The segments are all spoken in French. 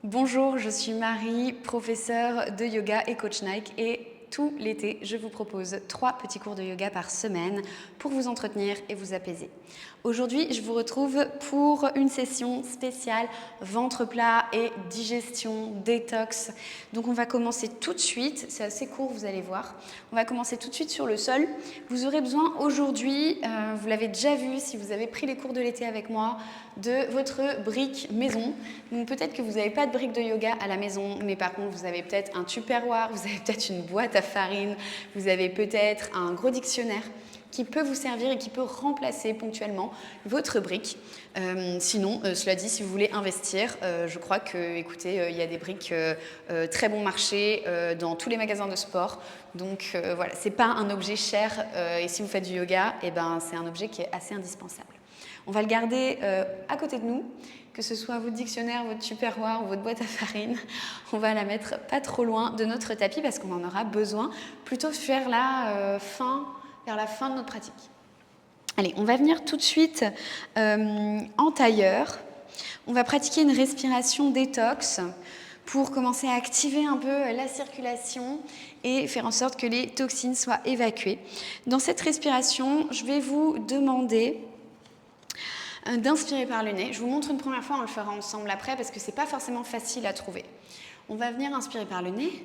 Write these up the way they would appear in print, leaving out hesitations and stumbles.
Bonjour, je suis Marie, professeure de yoga et coach Nike et tout l'été, je vous propose 3 petits cours de yoga par semaine pour vous entretenir et vous apaiser. Aujourd'hui, je vous retrouve pour une session spéciale ventre plat et digestion, détox. Donc on va commencer tout de suite, c'est assez court, vous allez voir. On va commencer tout de suite sur le sol. Vous aurez besoin aujourd'hui, vous l'avez déjà vu si vous avez pris les cours de l'été avec moi, de votre brique maison. Donc peut-être que vous n'avez pas de brique de yoga à la maison, mais par contre vous avez peut-être un tupperware, vous avez peut-être une boîte à farine, vous avez peut-être un gros dictionnaire qui peut vous servir et qui peut remplacer ponctuellement votre brique. Sinon, cela dit, si vous voulez investir, je crois que, écoutez, il y a des briques très bon marché dans tous les magasins de sport. Donc voilà, c'est pas un objet cher et si vous faites du yoga, eh ben, c'est un objet qui est assez indispensable. On va le garder à côté de nous, que ce soit votre dictionnaire, votre tupperware ou votre boîte à farine. On va la mettre pas trop loin de notre tapis parce qu'on en aura besoin, plutôt vers la fin de notre pratique. Allez, on va venir tout de suite en tailleur. On va pratiquer une respiration détox pour commencer à activer un peu la circulation et faire en sorte que les toxines soient évacuées. Dans cette respiration, je vais vous demander d'inspirer par le nez. Je vous montre une première fois, on le fera ensemble après parce que c'est pas forcément facile à trouver. On va venir inspirer par le nez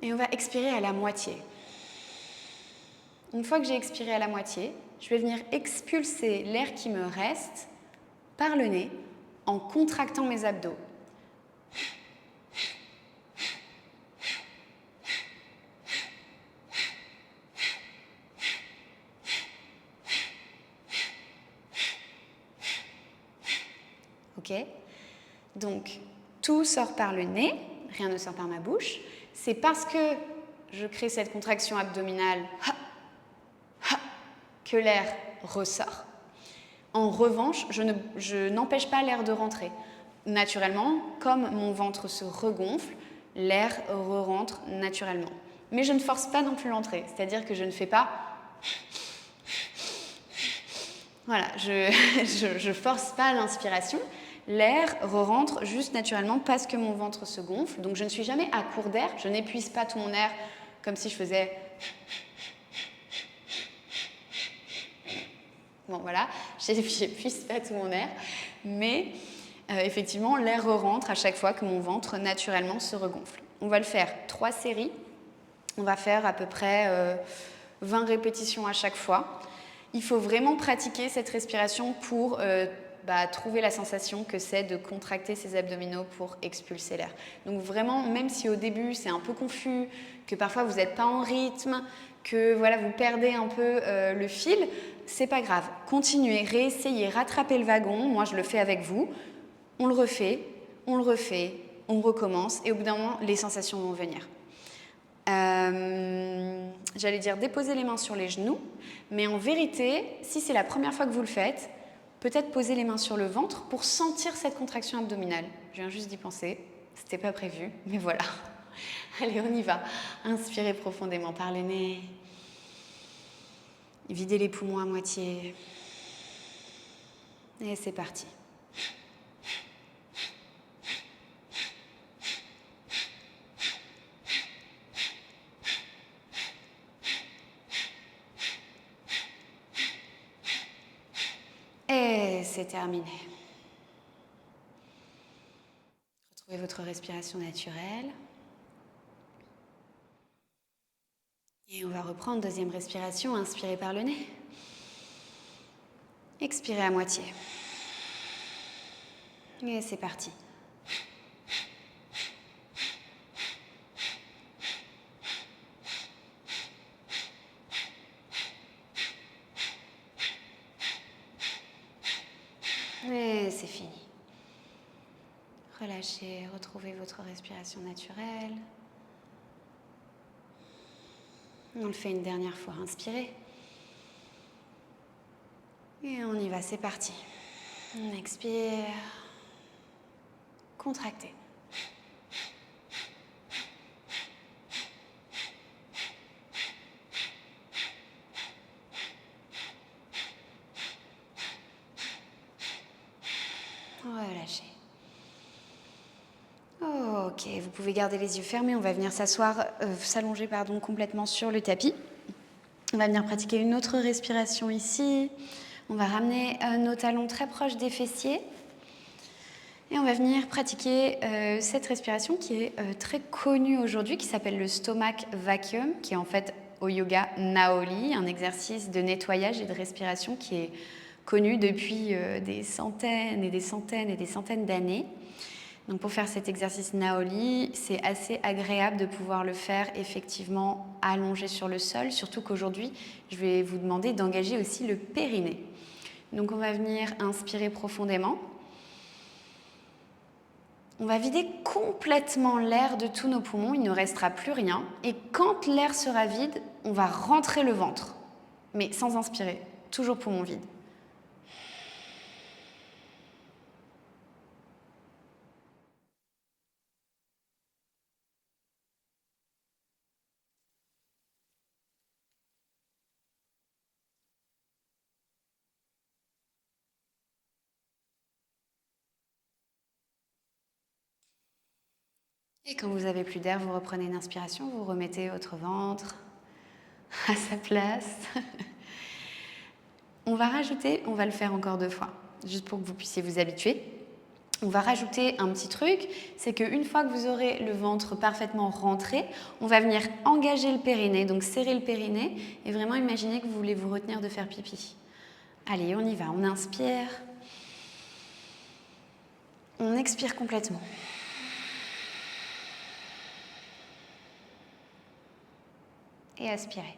et on va expirer à la moitié. Une fois que j'ai expiré à la moitié, je vais venir expulser l'air qui me reste par le nez en contractant mes abdos. Ok ? Donc, tout sort par le nez, rien ne sort par ma bouche. C'est parce que je crée cette contraction abdominale que l'air ressort. En revanche, je n'empêche pas l'air de rentrer. Naturellement, comme mon ventre se regonfle, l'air re-rentre naturellement. Mais je ne force pas non plus l'entrée, c'est-à-dire que je ne fais pas... Voilà, je force pas l'inspiration. L'air re-rentre juste naturellement parce que mon ventre se gonfle. Donc je ne suis jamais à court d'air, je n'épuise pas tout mon air comme si je faisais... Bon voilà, j'épuise pas tout mon air, mais effectivement l'air re-rentre à chaque fois que mon ventre naturellement se regonfle. On va le faire 3 séries, on va faire à peu près 20 répétitions à chaque fois. Il faut vraiment pratiquer cette respiration pour trouver la sensation que c'est de contracter ses abdominaux pour expulser l'air. Donc vraiment, même si au début c'est un peu confus, que parfois vous n'êtes pas en rythme, que voilà, vous perdez un peu le fil, c'est pas grave. Continuez, réessayez, rattrapez le wagon. Moi, je le fais avec vous. On le refait, on recommence et au bout d'un moment, les sensations vont venir. J'allais dire déposer les mains sur les genoux, mais en vérité, si c'est la première fois que vous le faites, peut-être poser les mains sur le ventre pour sentir cette contraction abdominale. Je viens juste d'y penser, c'était pas prévu, mais voilà. Allez, on y va. Inspirez profondément par le nez. Videz les poumons à moitié. Et c'est parti. Et c'est terminé. Retrouvez votre respiration naturelle. Et on va reprendre deuxième respiration, inspirez par le nez. Expirez à moitié. Et c'est parti. Et c'est fini. Relâchez, retrouvez votre respiration naturelle. On le fait une dernière fois, inspirez. Et on y va, c'est parti. On expire. Contractez. Relâchez. Ok, vous pouvez garder les yeux fermés. On va venir s'allonger complètement sur le tapis. On va venir pratiquer une autre respiration ici. On va ramener nos talons très proches des fessiers. Et on va venir pratiquer cette respiration qui est très connue aujourd'hui, qui s'appelle le stomach vacuum, qui est en fait au yoga Naoli, un exercice de nettoyage et de respiration qui est connu depuis des centaines et des centaines et des centaines d'années. Donc pour faire cet exercice Naoli, c'est assez agréable de pouvoir le faire effectivement allongé sur le sol, surtout qu'aujourd'hui, je vais vous demander d'engager aussi le périnée. Donc on va venir inspirer profondément. On va vider complètement l'air de tous nos poumons, il ne restera plus rien. Et quand l'air sera vide, on va rentrer le ventre, mais sans inspirer, toujours poumon vide. Et quand vous avez plus d'air, vous reprenez une inspiration, vous remettez votre ventre à sa place. On va le faire encore 2 fois, juste pour que vous puissiez vous habituer. On va rajouter un petit truc, c'est qu'une fois que vous aurez le ventre parfaitement rentré, on va venir engager le périnée, donc serrer le périnée et vraiment imaginer que vous voulez vous retenir de faire pipi. Allez, on y va, on inspire. On expire complètement. Et aspirez.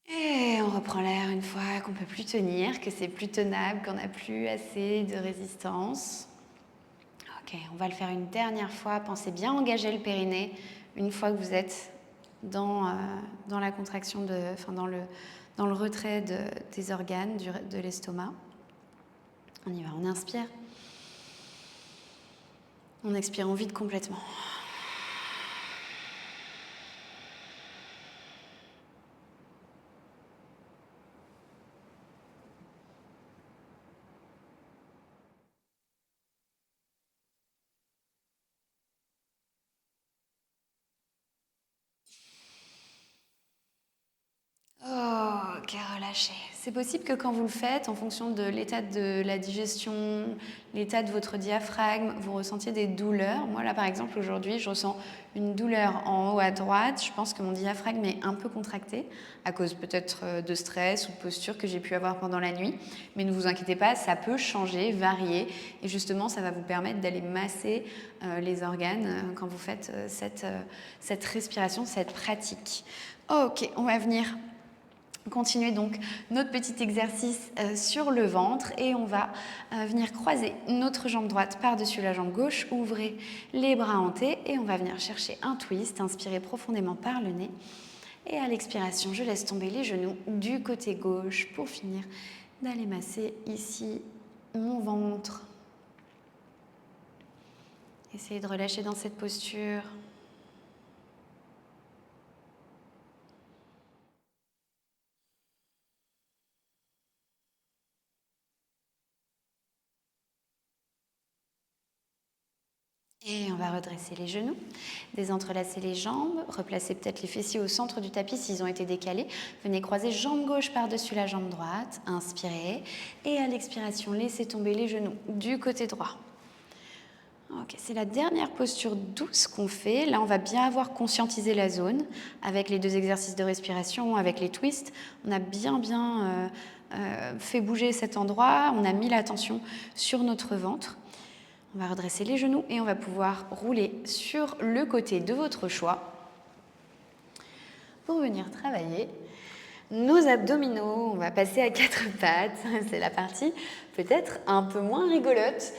Et on reprend l'air une fois qu'on ne peut plus tenir, que c'est plus tenable, qu'on n'a plus assez de résistance. Ok, on va le faire une dernière fois. Pensez bien engager le périnée une fois que vous êtes dans la contraction, dans le retrait des organes, de l'estomac. On y va, on inspire. On expire, on vide complètement. Ok, relâchez. C'est possible que quand vous le faites, en fonction de l'état de la digestion, l'état de votre diaphragme, vous ressentiez des douleurs. Moi, là, par exemple, aujourd'hui, je ressens une douleur en haut à droite. Je pense que mon diaphragme est un peu contracté, à cause peut-être de stress ou de posture que j'ai pu avoir pendant la nuit. Mais ne vous inquiétez pas, ça peut changer, varier. Et justement, ça va vous permettre d'aller masser les organes quand vous faites cette respiration, cette pratique. Ok, on va venir continuer donc notre petit exercice sur le ventre et on va venir croiser notre jambe droite par-dessus la jambe gauche, ouvrez les bras en T et on va venir chercher un twist, inspirez profondément par le nez et à l'expiration, je laisse tomber les genoux du côté gauche pour finir d'aller masser ici mon ventre. Essayez de relâcher dans cette posture. Et on va redresser les genoux, désentrelacer les jambes, replacer peut-être les fessiers au centre du tapis s'ils ont été décalés. Venez croiser jambe gauche par-dessus la jambe droite, inspirez. Et à l'expiration, laissez tomber les genoux du côté droit. Ok, c'est la dernière posture douce qu'on fait. Là, on va bien avoir conscientisé la zone avec les 2 exercices de respiration, avec les twists. On a bien fait bouger cet endroit. On a mis l'attention sur notre ventre. On va redresser les genoux et on va pouvoir rouler sur le côté de votre choix pour venir travailler Nos abdominaux, on va passer à quatre pattes. C'est la partie peut-être un peu moins rigolote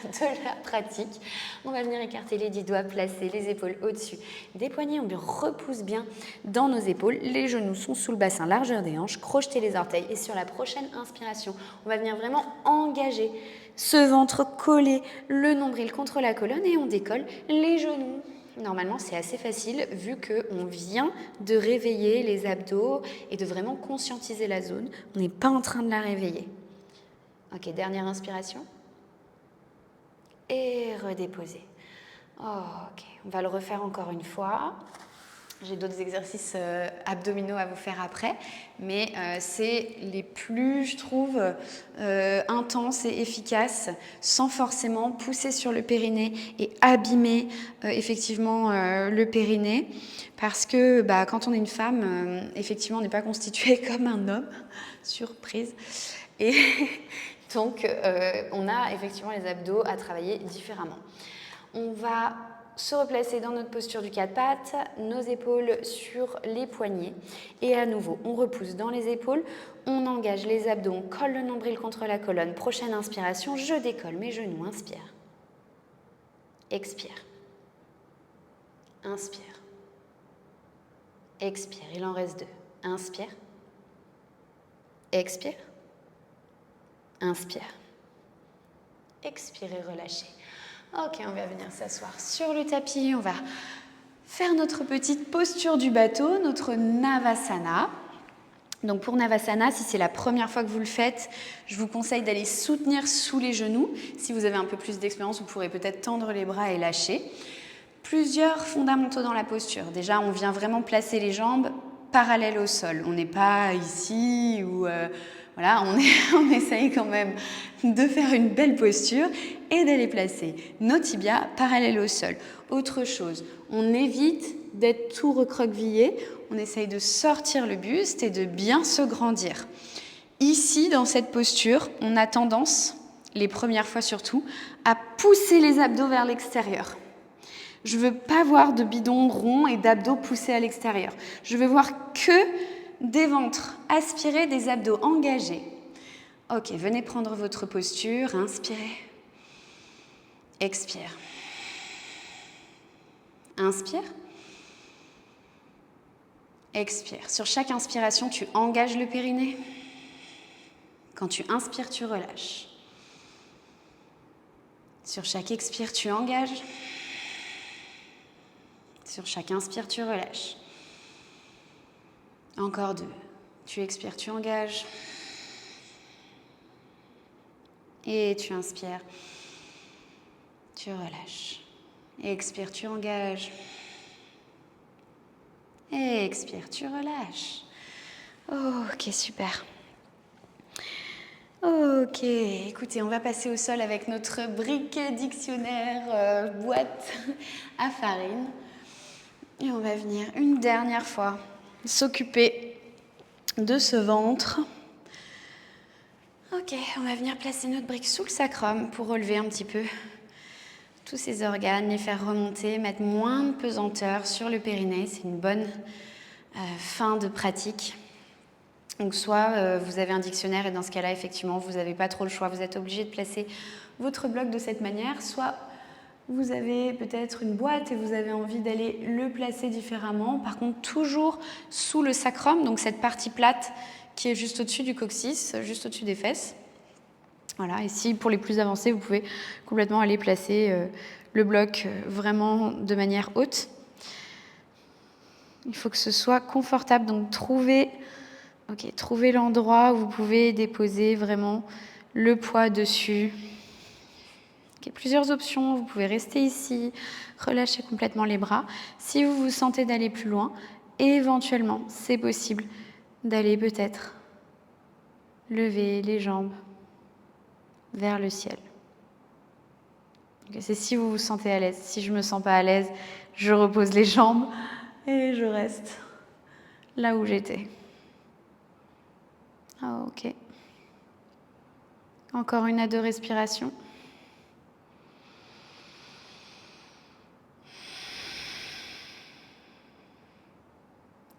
de la pratique. On va venir écarter les 10 doigts, placer les épaules au-dessus des poignets. On repousse bien dans nos épaules. Les genoux sont sous le bassin, largeur des hanches. Crochetez les orteils. Et sur la prochaine inspiration, on va venir vraiment engager ce ventre collé, le nombril contre la colonne et on décolle les genoux. Normalement, c'est assez facile vu qu'on vient de réveiller les abdos et de vraiment conscientiser la zone. On n'est pas en train de la réveiller. Ok, dernière inspiration. Et redéposer. Ok, on va le refaire encore une fois. J'ai d'autres exercices abdominaux à vous faire après, mais c'est les plus, je trouve, intenses et efficaces, sans forcément pousser sur le périnée et abîmer effectivement le périnée, parce que quand on est une femme, effectivement, on n'est pas constitué comme un homme, surprise, et donc on a effectivement les abdos à travailler différemment. On va se replacer dans notre posture du quatre pattes, nos épaules sur les poignets. Et à nouveau, on repousse dans les épaules, on engage les abdos, on colle le nombril contre la colonne. Prochaine inspiration, je décolle mes genoux, inspire. Expire. Inspire. Expire, il en reste 2. Inspire. Expire. Inspire. Expire et relâchez. Ok, on va venir s'asseoir sur le tapis. On va faire notre petite posture du bateau, notre Navasana. Donc pour Navasana, si c'est la première fois que vous le faites, je vous conseille d'aller soutenir sous les genoux. Si vous avez un peu plus d'expérience, vous pourrez peut-être tendre les bras et lâcher. Plusieurs fondamentaux dans la posture. Déjà, on vient vraiment placer les jambes parallèles au sol. On n'est pas ici ou... Voilà, on essaye quand même de faire une belle posture et d'aller placer nos tibias parallèles au sol. Autre chose, on évite d'être tout recroquevillé, on essaye de sortir le buste et de bien se grandir. Ici, dans cette posture, on a tendance, les premières fois surtout, à pousser les abdos vers l'extérieur. Je ne veux pas voir de bidon rond et d'abdos poussés à l'extérieur. Je veux voir que des ventres aspirés, des abdos engagés. Ok, venez prendre votre posture, inspirez. Expire. Inspire. Expire. Sur chaque inspiration, tu engages le périnée. Quand tu inspires, tu relâches. Sur chaque expire, tu engages. Sur chaque inspire, tu relâches. Encore 2. Tu expires, tu engages. Et tu inspires. Tu relâches. Expire, tu engages. Et expire, tu relâches. Ok, super. Ok, écoutez, on va passer au sol avec notre briquet dictionnaire boîte à farine. Et on va venir une dernière fois s'occuper de ce ventre. Ok, on va venir placer notre brique sous le sacrum pour relever un petit peu tous ces organes, les faire remonter, mettre moins de pesanteur sur le périnée. C'est une bonne fin de pratique. Donc soit vous avez un dictionnaire et dans ce cas-là, effectivement, vous n'avez pas trop le choix. Vous êtes obligé de placer votre bloc de cette manière. Soit vous avez peut-être une boîte et vous avez envie d'aller le placer différemment. Par contre, toujours sous le sacrum, donc cette partie plate qui est juste au-dessus du coccyx, juste au-dessus des fesses. Voilà, et si pour les plus avancés, vous pouvez complètement aller placer le bloc vraiment de manière haute. Il faut que ce soit confortable, donc trouvez l'endroit où vous pouvez déposer vraiment le poids dessus. Plusieurs options, vous pouvez rester ici, relâcher complètement les bras. Si vous vous sentez d'aller plus loin, éventuellement, c'est possible d'aller peut-être lever les jambes vers le ciel. C'est si vous vous sentez à l'aise. Si je ne me sens pas à l'aise, je repose les jambes et je reste là où j'étais. Ok. Encore 1 à 2 respirations.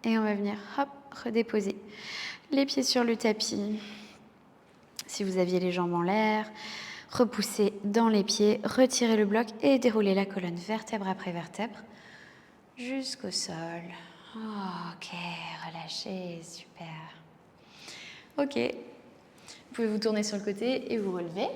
Et on va venir redéposez les pieds sur le tapis. Si vous aviez les jambes en l'air, repoussez dans les pieds, retirez le bloc et déroulez la colonne vertèbre après vertèbre jusqu'au sol. Ok, relâchez, super. Ok, vous pouvez vous tourner sur le côté et vous relever.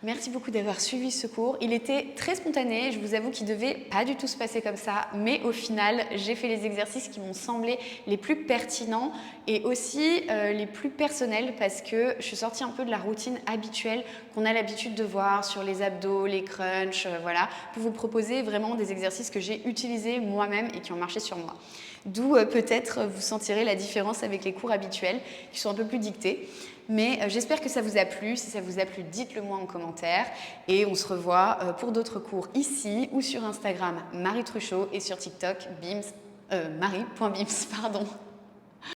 Merci beaucoup d'avoir suivi ce cours. Il était très spontané, je vous avoue qu'il ne devait pas du tout se passer comme ça, mais au final, j'ai fait les exercices qui m'ont semblé les plus pertinents et aussi les plus personnels parce que je suis sortie un peu de la routine habituelle qu'on a l'habitude de voir sur les abdos, les crunchs, voilà, pour vous proposer vraiment des exercices que j'ai utilisés moi-même et qui ont marché sur moi. D'où peut-être vous sentirez la différence avec les cours habituels qui sont un peu plus dictés. Mais j'espère que ça vous a plu. Si ça vous a plu, dites-le moi en commentaire. Et on se revoit pour d'autres cours ici ou sur Instagram Marie Truchot et sur TikTok Marie.bims, pardon.